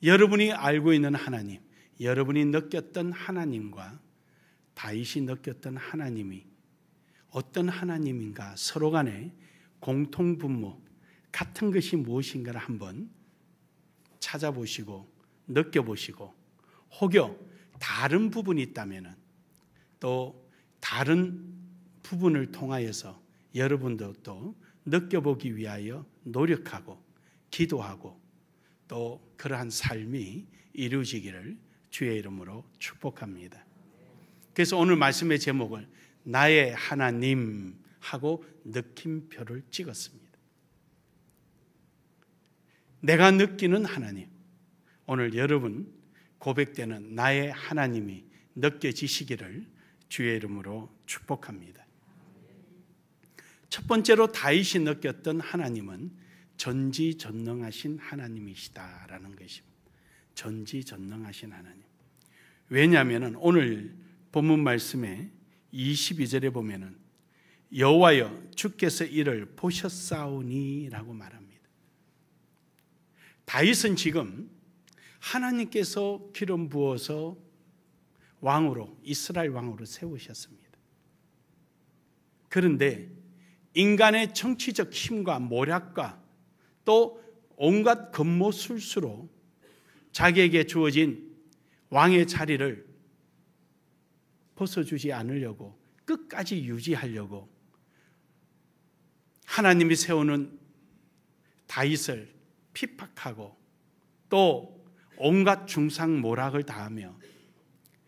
여러분이 알고 있는 하나님, 여러분이 느꼈던 하나님과 다윗이 느꼈던 하나님이 어떤 하나님인가, 서로 간에 공통분모, 같은 것이 무엇인가를 한번 찾아보시고 느껴보시고, 혹여 다른 부분이 있다면 또 다른 부분을 통하여서 여러분도 또 느껴보기 위하여 노력하고 기도하고 또 그러한 삶이 이루어지기를 주의 이름으로 축복합니다. 그래서 오늘 말씀의 제목을 나의 하나님 하고 느낌표를 찍었습니다. 내가 느끼는 하나님, 오늘 여러분 고백되는 나의 하나님이 느껴지시기를 주의 이름으로 축복합니다. 첫 번째로 다윗이 느꼈던 하나님은 전지전능하신 하나님이시다라는 것입니다. 전지전능하신 하나님. 왜냐하면 오늘 본문 말씀에 22절에 보면은 여호와여 주께서 이를 보셨사오니라고 말합니다. 다윗은 지금 하나님께서 기름 부어서 왕으로, 이스라엘 왕으로 세우셨습니다. 그런데 인간의 정치적 힘과 모략과 또 온갖 급모술수로 자기에게 주어진 왕의 자리를 벗어주지 않으려고, 끝까지 유지하려고 하나님이 세우는 다윗을 핍박하고 또 온갖 중상모략을 다하며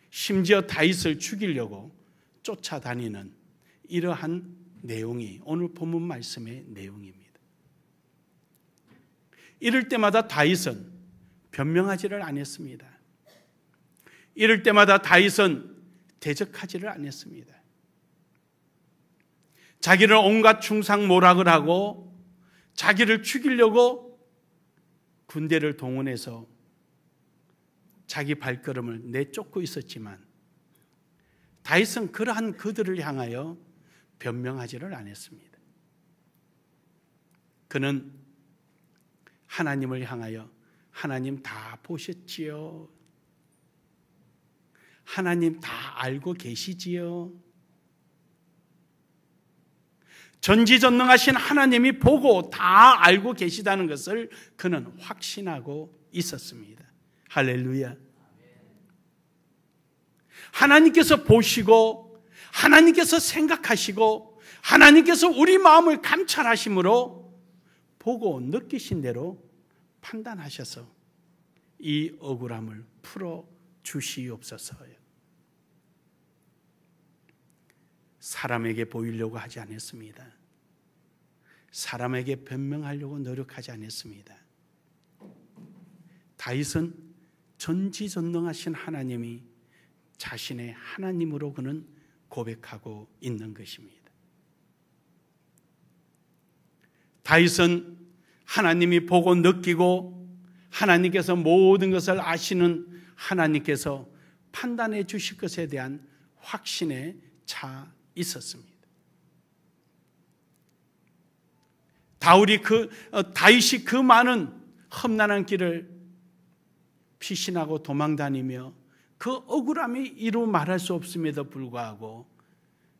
심지어 다윗을 죽이려고 쫓아다니는 이러한 내용이 오늘 본문 말씀의 내용입니다. 이럴 때마다 다윗은 변명하지를 않았습니다. 이럴 때마다 다윗은 대적하지를 않았습니다. 자기를 온갖 중상모략을 하고 자기를 죽이려고 군대를 동원해서 자기 발걸음을 내쫓고 있었지만 다윗은 그러한 그들을 향하여 변명하지를 않았습니다. 그는 하나님을 향하여 하나님 다 보셨지요? 하나님 다 알고 계시지요? 전지전능하신 하나님이 보고 다 알고 계시다는 것을 그는 확신하고 있었습니다. 할렐루야. 하나님께서 보시고 하나님께서 생각하시고 하나님께서 우리 마음을 감찰하심으로 보고 느끼신 대로 판단하셔서 이 억울함을 풀어 주시옵소서요. 사람에게 보이려고 하지 않았습니다. 사람에게 변명하려고 노력하지 않았습니다. 다윗은 전지전능하신 하나님이 자신의 하나님으로 그는 고백하고 있는 것입니다. 다윗은 하나님이 보고 느끼고 하나님께서 모든 것을 아시는 하나님께서 판단해 주실 것에 대한 확신에 차 있었습니다. 다윗이 그 많은 험난한 길을 피신하고 도망다니며 그 억울함이 이루 말할 수 없음에도 불구하고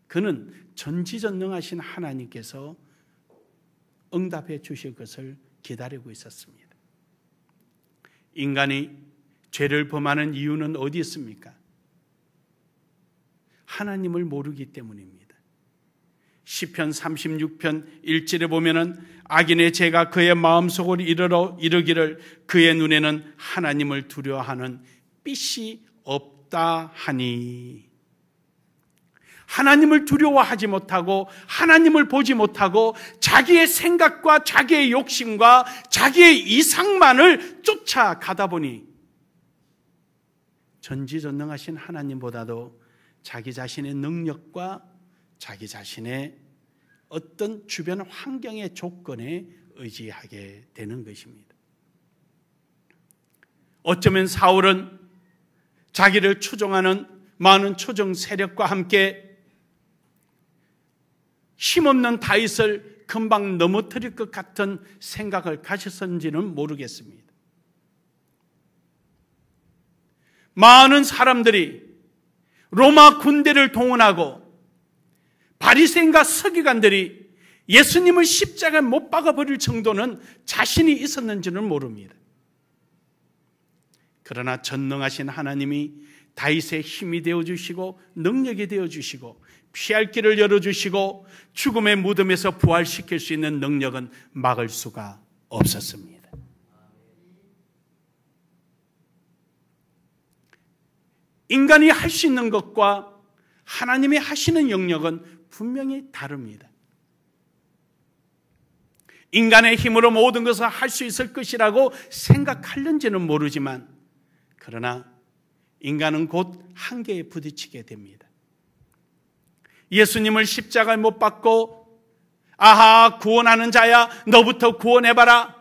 그는 전지전능하신 하나님께서 응답해 주실 것을 기다리고 있었습니다. 인간이 죄를 범하는 이유는 어디 있습니까? 하나님을 모르기 때문입니다. 시편 36편 1절에 보면은 악인의 죄가 그의 마음속으로 이르기를 그의 눈에는 하나님을 두려워하는 빛이 없다 하니, 하나님을 두려워하지 못하고 하나님을 보지 못하고 자기의 생각과 자기의 욕심과 자기의 이상만을 쫓아가다 보니 전지전능하신 하나님보다도 자기 자신의 능력과 자기 자신의 어떤 주변 환경의 조건에 의지하게 되는 것입니다. 어쩌면 사울은 자기를 추종하는 많은 추종 세력과 함께 힘없는 다윗을 금방 넘어뜨릴 것 같은 생각을 가졌는지는 모르겠습니다. 많은 사람들이 로마 군대를 동원하고 바리새인과 서기관들이 예수님을 십자가에 못 박아버릴 정도는 자신이 있었는지는 모릅니다. 그러나 전능하신 하나님이 다윗의 힘이 되어주시고 능력이 되어주시고 피할 길을 열어주시고 죽음의 무덤에서 부활시킬 수 있는 능력은 막을 수가 없었습니다. 인간이 할 수 있는 것과 하나님이 하시는 영역은 분명히 다릅니다. 인간의 힘으로 모든 것을 할 수 있을 것이라고 생각하는지는 모르지만, 그러나 인간은 곧 한계에 부딪히게 됩니다. 예수님을 십자가에 못 박고 아하 구원하는 자야 너부터 구원해봐라.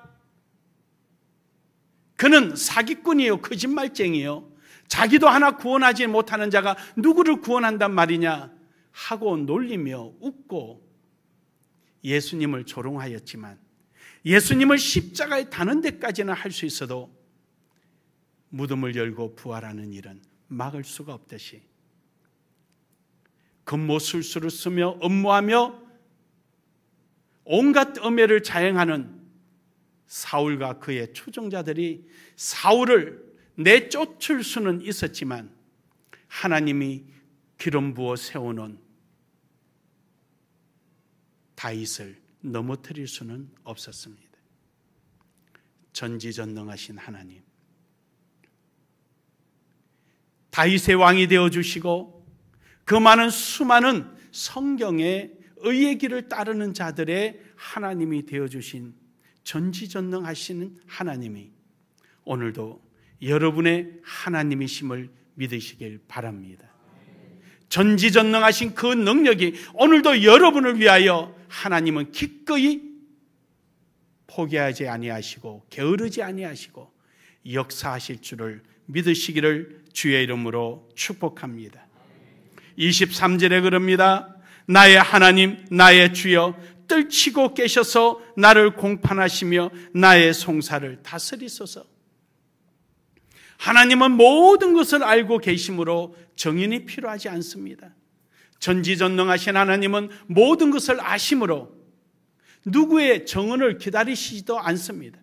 그는 사기꾼이요 거짓말쟁이요 자기도 하나 구원하지 못하는 자가 누구를 구원한단 말이냐 하고 놀리며 웃고 예수님을 조롱하였지만, 예수님을 십자가에 다는 데까지는 할 수 있어도 무덤을 열고 부활하는 일은 막을 수가 없듯이 금모술수를 쓰며 음모하며 온갖 음해를 자행하는 사울과 그의 추종자들이 사울을 내쫓을 수는 있었지만 하나님이 기름 부어 세워놓은 다윗을 넘어뜨릴 수는 없었습니다. 전지전능하신 하나님, 다윗의 왕이 되어주시고 그 많은 수많은 성경의 의의 길을 따르는 자들의 하나님이 되어주신 전지전능하시는 하나님이 오늘도 여러분의 하나님이심을 믿으시길 바랍니다. 전지전능하신 그 능력이 오늘도 여러분을 위하여 하나님은 기꺼이 포기하지 아니하시고 게으르지 아니하시고 역사하실 줄을 믿으시기를 주의 이름으로 축복합니다. 23절에 그럽니다. 나의 하나님 나의 주여 떨치고 계셔서 나를 공판하시며 나의 송사를 다스리소서. 하나님은 모든 것을 알고 계심으로 정인이 필요하지 않습니다. 전지전능하신 하나님은 모든 것을 아심으로 누구의 정언을 기다리시지도 않습니다.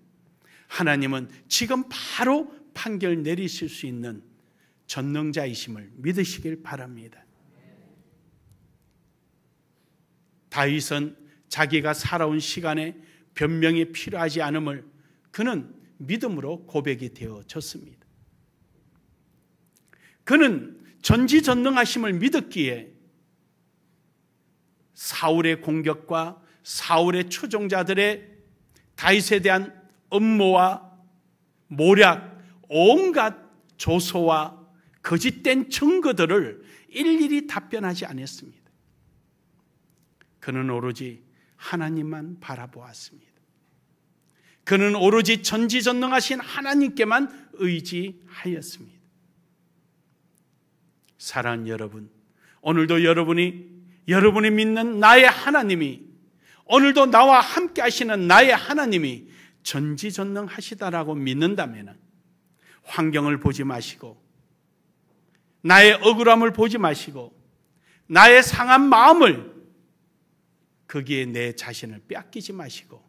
하나님은 지금 바로 판결 내리실 수 있는 전능자이심을 믿으시길 바랍니다. 다윗은 자기가 살아온 시간에 변명이 필요하지 않음을 그는 믿음으로 고백이 되어졌습니다. 그는 전지전능하심을 믿었기에 사울의 공격과 사울의 추종자들의 다윗에 대한 음모와 모략, 온갖 조소와 거짓된 증거들을 일일이 답변하지 않았습니다. 그는 오로지 하나님만 바라보았습니다. 그는 오로지 전지전능하신 하나님께만 의지하였습니다. 사랑하는 여러분, 오늘도 여러분이 믿는 나의 하나님이, 오늘도 나와 함께 하시는 나의 하나님이 전지전능하시다라고 믿는다면 환경을 보지 마시고 나의 억울함을 보지 마시고 나의 상한 마음을 거기에 내 자신을 빼앗기지 마시고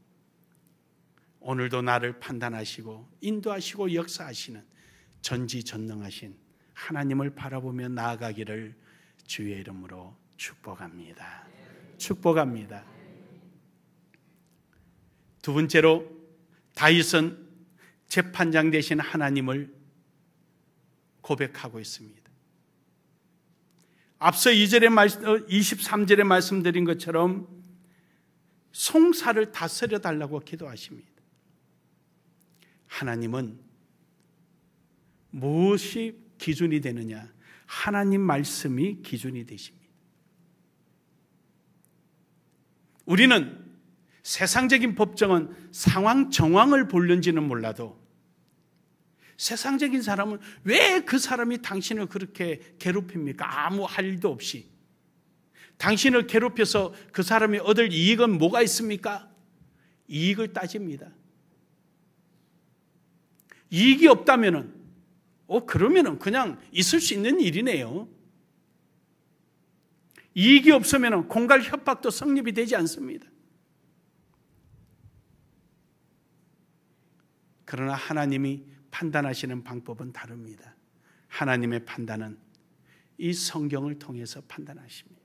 오늘도 나를 판단하시고 인도하시고 역사하시는 전지전능하신 하나님을 바라보며 나아가기를 주의 이름으로 축복합니다. 축복합니다. 두 번째로 다윗은 재판장 되신 하나님을 고백하고 있습니다. 앞서 23절에 말씀드린 것처럼 송사를 다스려 달라고 기도하십니다. 하나님은 무엇이 기준이 되느냐? 하나님 말씀이 기준이 되십니다. 우리는 세상적인 법정은 상황 정황을 보는지는 몰라도 세상적인 사람은 왜 그 사람이 당신을 그렇게 괴롭힙니까? 아무 할 일도 없이. 당신을 괴롭혀서 그 사람이 얻을 이익은 뭐가 있습니까? 이익을 따집니다. 이익이 없다면 그러면은 그냥 있을 수 있는 일이네요. 이익이 없으면 공갈 협박도 성립이 되지 않습니다. 그러나 하나님이 판단하시는 방법은 다릅니다. 하나님의 판단은 이 성경을 통해서 판단하십니다.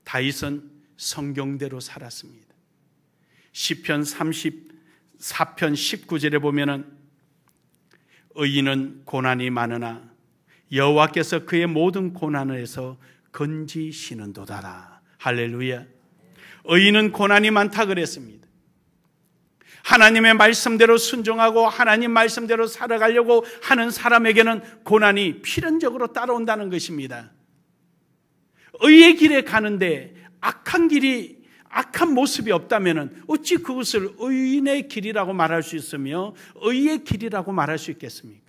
다윗은 성경대로 살았습니다. 시편 34편 19절에 보면은 의인은 고난이 많으나 여호와께서 그의 모든 고난에서 건지시는도다. 할렐루야. 의인은 고난이 많다 그랬습니다. 하나님의 말씀대로 순종하고 하나님 말씀대로 살아가려고 하는 사람에게는 고난이 필연적으로 따라온다는 것입니다. 의의 길에 가는데 악한 모습이 없다면 어찌 그것을 의인의 길이라고 말할 수 있으며 의의 길이라고 말할 수 있겠습니까?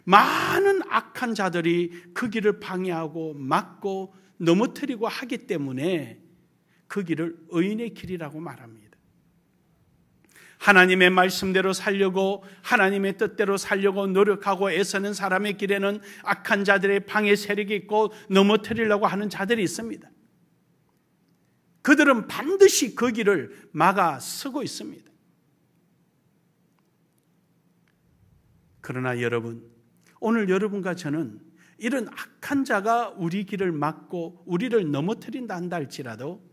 많은 악한 자들이 그 길을 방해하고 막고 넘어뜨리고 하기 때문에 그 길을 의인의 길이라고 말합니다. 하나님의 말씀대로 살려고 하나님의 뜻대로 살려고 노력하고 애쓰는 사람의 길에는 악한 자들의 방해 세력이 있고 넘어뜨리려고 하는 자들이 있습니다. 그들은 반드시 그 길을 막아 서고 있습니다. 그러나 여러분, 오늘 여러분과 저는 이런 악한 자가 우리 길을 막고 우리를 넘어뜨린다 한다 할지라도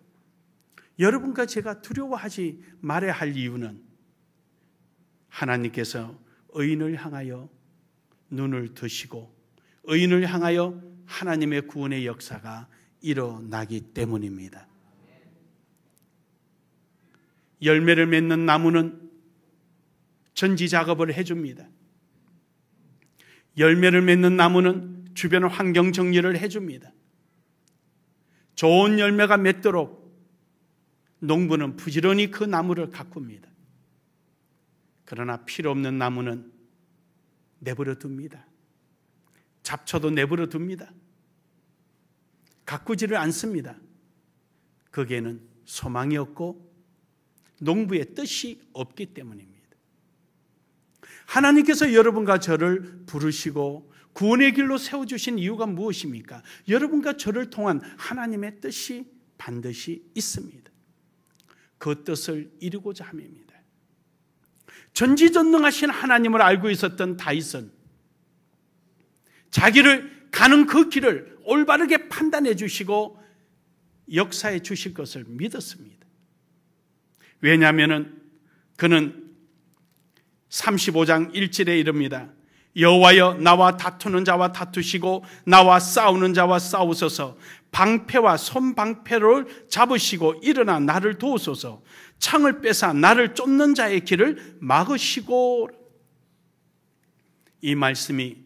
여러분과 제가 두려워하지 말아야 할 이유는 하나님께서 의인을 향하여 눈을 드시고 의인을 향하여 하나님의 구원의 역사가 일어나기 때문입니다. 열매를 맺는 나무는 전지 작업을 해줍니다. 열매를 맺는 나무는 주변 환경 정리를 해줍니다. 좋은 열매가 맺도록 농부는 부지런히 그 나무를 가꿉니다. 그러나 필요 없는 나무는 내버려 둡니다. 잡초도 내버려 둡니다. 가꾸지를 않습니다. 거기에는 소망이 없고 농부의 뜻이 없기 때문입니다. 하나님께서 여러분과 저를 부르시고 구원의 길로 세워주신 이유가 무엇입니까? 여러분과 저를 통한 하나님의 뜻이 반드시 있습니다. 그 뜻을 이루고자 함입니다. 전지전능하신 하나님을 알고 있었던 다윗은 자기를 가는 그 길을 올바르게 판단해 주시고 역사해 주실 것을 믿었습니다. 왜냐하면 그는 35장 1절에 이릅니다. 여호와여 나와 다투는 자와 다투시고 나와 싸우는 자와 싸우소서. 방패와 손방패를 잡으시고 일어나 나를 도우소서. 창을 빼사 나를 쫓는 자의 길을 막으시고. 이 말씀이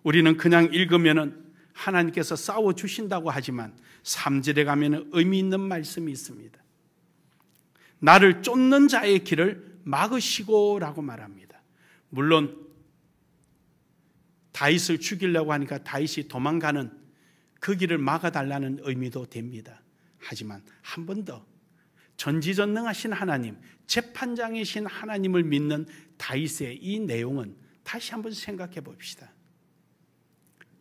우리는 그냥 읽으면 하나님께서 싸워주신다고 하지만 3절에 가면 의미 있는 말씀이 있습니다. 나를 쫓는 자의 길을 막으시고 라고 말합니다. 물론 다윗을 죽이려고 하니까 다윗이 도망가는 그 길을 막아달라는 의미도 됩니다. 하지만 한 번 더 전지전능하신 하나님, 재판장이신 하나님을 믿는 다윗의 이 내용은 다시 한번 생각해 봅시다.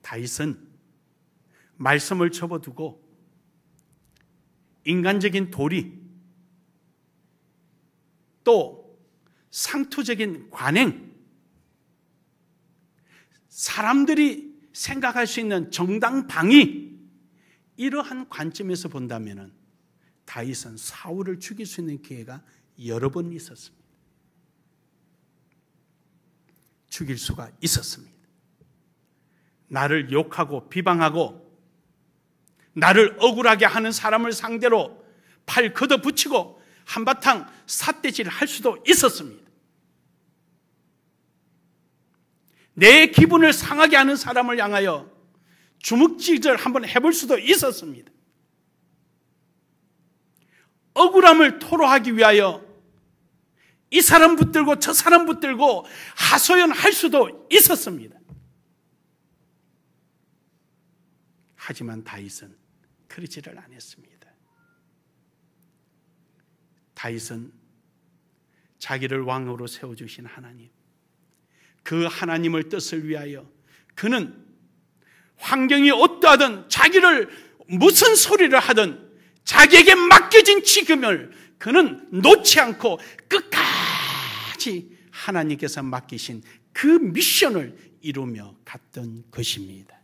다윗은 말씀을 접어두고 인간적인 도리 또 상투적인 관행, 사람들이 생각할 수 있는 정당 방위, 이러한 관점에서 본다면 다윗은 사울을 죽일 수 있는 기회가 여러 번 있었습니다. 죽일 수가 있었습니다. 나를 욕하고 비방하고 나를 억울하게 하는 사람을 상대로 팔 걷어붙이고 한바탕 삿대질을 할 수도 있었습니다. 내 기분을 상하게 하는 사람을 향하여 주먹질을 한번 해볼 수도 있었습니다. 억울함을 토로하기 위하여 이 사람 붙들고 저 사람 붙들고 하소연할 수도 있었습니다. 하지만 다윗은 그러지를 않았습니다. 다윗은 자기를 왕으로 세워주신 하나님, 그 하나님을 뜻을 위하여 그는 환경이 어떠하든 자기를 무슨 소리를 하든 자기에게 맡겨진 직임을 그는 놓지 않고 끝까지 하나님께서 맡기신 그 미션을 이루며 갔던 것입니다.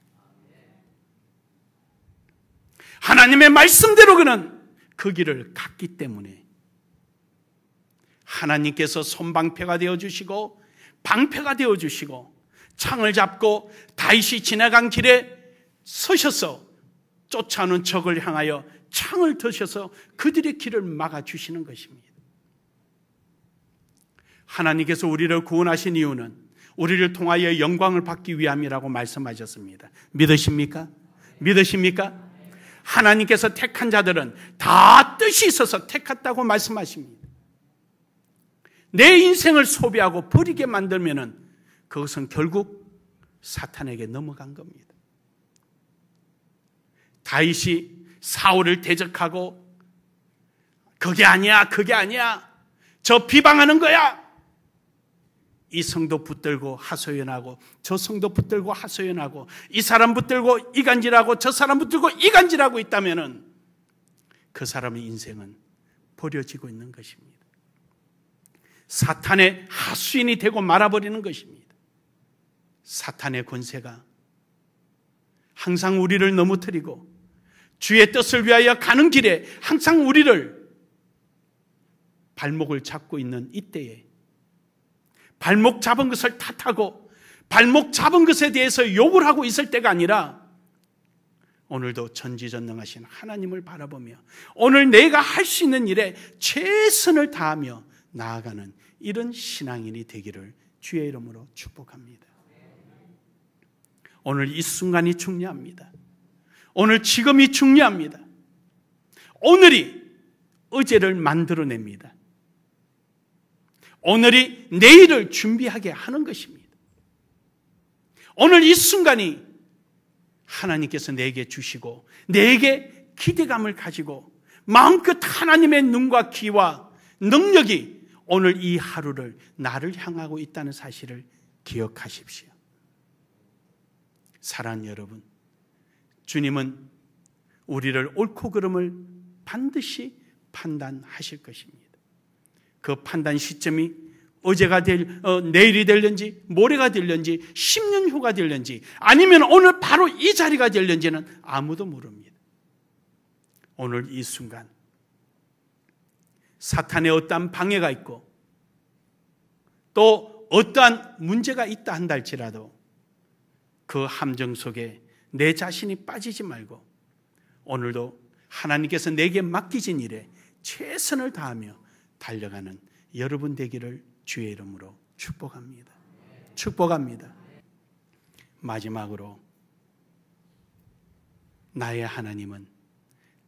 하나님의 말씀대로 그는 그 길을 갔기 때문에 하나님께서 손방패가 되어주시고 방패가 되어주시고 창을 잡고 다윗이 지나간 길에 서셔서 쫓아오는 적을 향하여 창을 드셔서 그들의 길을 막아주시는 것입니다. 하나님께서 우리를 구원하신 이유는 우리를 통하여 영광을 받기 위함이라고 말씀하셨습니다. 믿으십니까? 믿으십니까? 하나님께서 택한 자들은 다 뜻이 있어서 택했다고 말씀하십니다. 내 인생을 소비하고 버리게 만들면은 그것은 결국 사탄에게 넘어간 겁니다. 다윗이 사울을 대적하고 그게 아니야, 그게 아니야, 저 비방하는 거야, 이 성도 붙들고 하소연하고 저 성도 붙들고 하소연하고 이 사람 붙들고 이간질하고 저 사람 붙들고 이간질하고 있다면은 그 사람의 인생은 버려지고 있는 것입니다. 사탄의 하수인이 되고 말아버리는 것입니다. 사탄의 권세가 항상 우리를 넘어뜨리고 주의 뜻을 위하여 가는 길에 항상 우리를 발목을 잡고 있는 이때에 발목 잡은 것을 탓하고 발목 잡은 것에 대해서 욕을 하고 있을 때가 아니라 오늘도 전지전능하신 하나님을 바라보며 오늘 내가 할 수 있는 일에 최선을 다하며 나아가는 이런 신앙인이 되기를 주의 이름으로 축복합니다. 오늘 이 순간이 중요합니다. 오늘 지금이 중요합니다. 오늘이 어제를 만들어냅니다. 오늘이 내일을 준비하게 하는 것입니다. 오늘 이 순간이 하나님께서 내게 주시고 내게 기대감을 가지고 마음껏 하나님의 눈과 귀와 능력이 오늘 이 하루를 나를 향하고 있다는 사실을 기억하십시오. 사랑하는 여러분, 주님은 우리를 옳고 그름을 반드시 판단하실 것입니다. 그 판단 시점이 어제가 내일이 될는지 모레가 될는지 10년 후가 될는지 아니면 오늘 바로 이 자리가 될는지는 아무도 모릅니다. 오늘 이 순간 사탄의 어떠한 방해가 있고 또 어떠한 문제가 있다 한다 할지라도 그 함정 속에 내 자신이 빠지지 말고 오늘도 하나님께서 내게 맡기신 일에 최선을 다하며 달려가는 여러분 되기를 주의 이름으로 축복합니다. 축복합니다. 마지막으로 나의 하나님은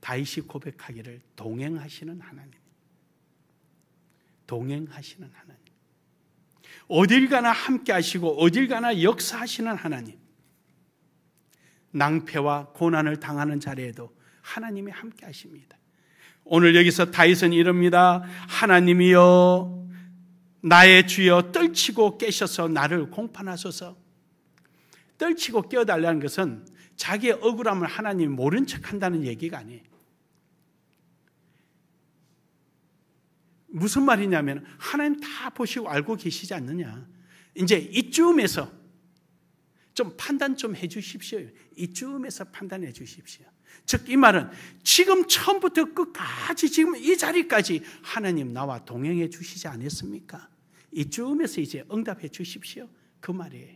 다윗이 고백하기를 동행하시는 하나님, 동행하시는 하나님, 어딜 가나 함께 하시고 어딜 가나 역사하시는 하나님, 낭패와 고난을 당하는 자리에도 하나님이 함께 하십니다. 오늘 여기서 다윗은 이럽니다. 하나님이여 나의 주여 떨치고 깨셔서 나를 공판하소서. 떨치고 깨어달라는 것은 자기의 억울함을 하나님이 모른 척한다는 얘기가 아니에요. 무슨 말이냐면 하나님 다 보시고 알고 계시지 않느냐. 이제 이쯤에서 좀 판단 좀 해 주십시오. 이쯤에서 판단해 주십시오. 즉 이 말은 지금 처음부터 끝까지 지금 이 자리까지 하나님 나와 동행해 주시지 않았습니까? 이쯤에서 이제 응답해 주십시오. 그 말이에요.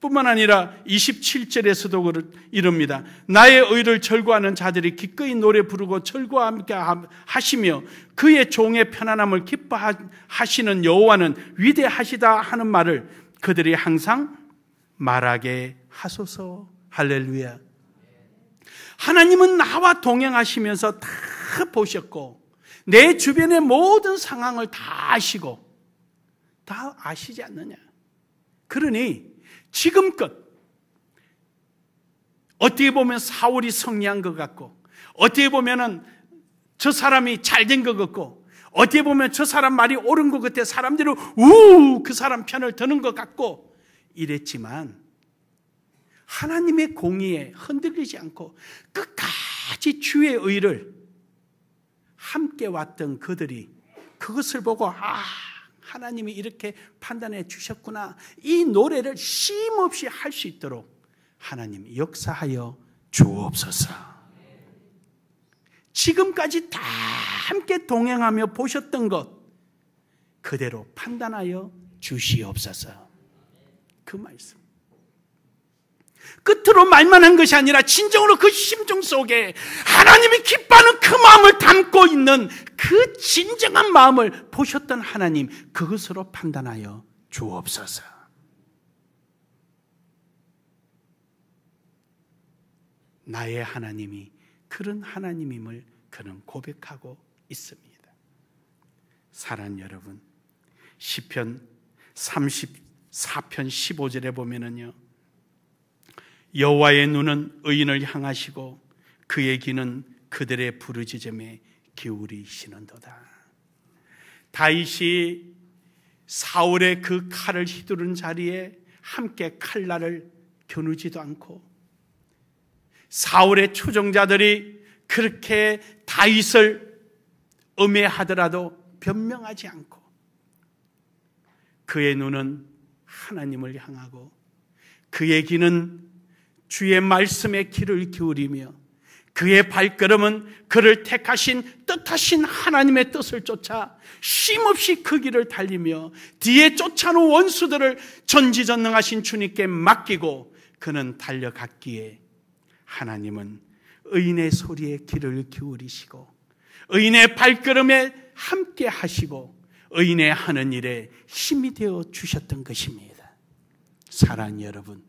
뿐만 아니라 27절에서도 이럽니다. 나의 의를 절거하는 자들이 기꺼이 노래 부르고 절거와 함께 하시며 그의 종의 편안함을 기뻐하시는 여호와는 위대하시다 하는 말을 그들이 항상 말하게 하소서. 할렐루야. 하나님은 나와 동행하시면서 다 보셨고 내 주변의 모든 상황을 다 아시고 다 아시지 않느냐. 그러니 지금껏 어떻게 보면 사울이 승리한 것 같고 어떻게 보면 저 사람이 잘된 것 같고 어떻게 보면 저 사람 말이 옳은 것 같아 사람들이 그 사람 편을 드는 것 같고 이랬지만 하나님의 공의에 흔들리지 않고 끝까지 주의 의를 함께 왔던 그들이 그것을 보고 하나님이 이렇게 판단해 주셨구나, 이 노래를 쉼없이 할 수 있도록 하나님 역사하여 주옵소서. 지금까지 다 함께 동행하며 보셨던 것 그대로 판단하여 주시옵소서. 그 말씀 끝으로 말만 한 것이 아니라 진정으로 그 심정 속에 하나님이 기뻐하는 그 마음을 담고 있는 그 진정한 마음을 보셨던 하나님, 그것으로 판단하여 주옵소서. 나의 하나님이 그런 하나님임을 그는 고백하고 있습니다. 사랑하는 여러분, 시편 34편 15절에 보면은요, 여호와의 눈은 의인을 향하시고 그의 귀는 그들의 부르짖음에 기울이시는도다. 다윗이 사울의 그 칼을 휘두른 자리에 함께 칼날을 겨누지도 않고, 사울의 추종자들이 그렇게 다윗을 음해하더라도 변명하지 않고, 그의 눈은 하나님을 향하고 그의 귀는 주의 말씀에 귀를 기울이며 그의 발걸음은 그를 택하신 뜻하신 하나님의 뜻을 쫓아 쉼없이 그 길을 달리며 뒤에 쫓아오는 원수들을 전지전능하신 주님께 맡기고 그는 달려갔기에 하나님은 의인의 소리에 귀를 기울이시고 의인의 발걸음에 함께 하시고 의인의 하는 일에 힘이 되어 주셨던 것입니다. 사랑하는 여러분,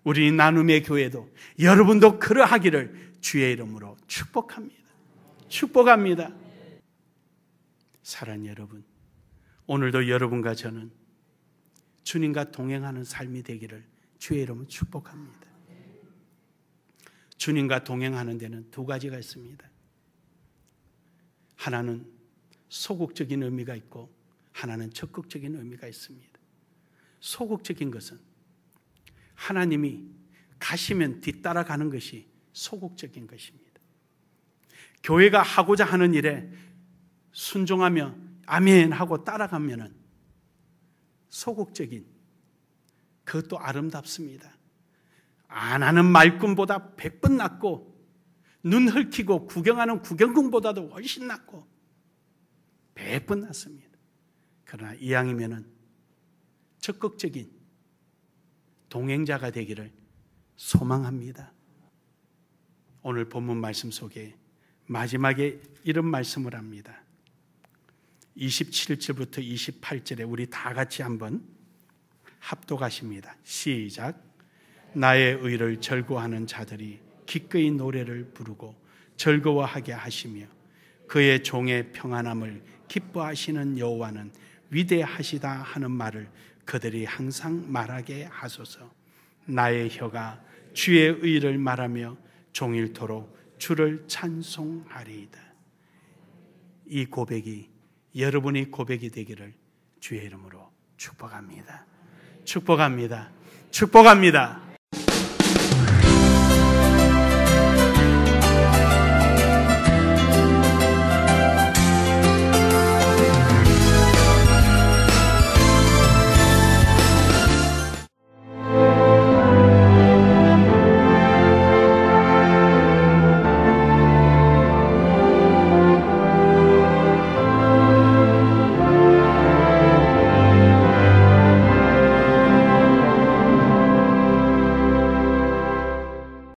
우리 나눔의 교회도 여러분도 그러하기를 주의 이름으로 축복합니다. 축복합니다. 사랑하는 여러분, 오늘도 여러분과 저는 주님과 동행하는 삶이 되기를 주의 이름으로 축복합니다. 주님과 동행하는 데는 두 가지가 있습니다. 하나는 소극적인 의미가 있고 하나는 적극적인 의미가 있습니다. 소극적인 것은 하나님이 가시면 뒤따라가는 것이 소극적인 것입니다. 교회가 하고자 하는 일에 순종하며 아멘 하고 따라가면은 소극적인, 그것도 아름답습니다. 안 하는 말꾼보다 100번 낫고 눈 헐키고 구경하는 구경꾼보다도 훨씬 낫고 100번 낫습니다. 그러나 이왕이면은 적극적인 동행자가 되기를 소망합니다. 오늘 본문 말씀 속에 마지막에 이런 말씀을 합니다. 27절부터 28절에 우리 다 같이 한번 합독하십니다. 시작. 나의 의를 절거하는 자들이 기꺼이 노래를 부르고 즐거워하게 하시며 그의 종의 평안함을 기뻐하시는 여호와는 위대하시다 하는 말을 그들이 항상 말하게 하소서. 나의 혀가 주의 의를 말하며 종일토록 주를 찬송하리이다. 이 고백이 여러분의 고백이 되기를 주의 이름으로 축복합니다. 축복합니다. 축복합니다.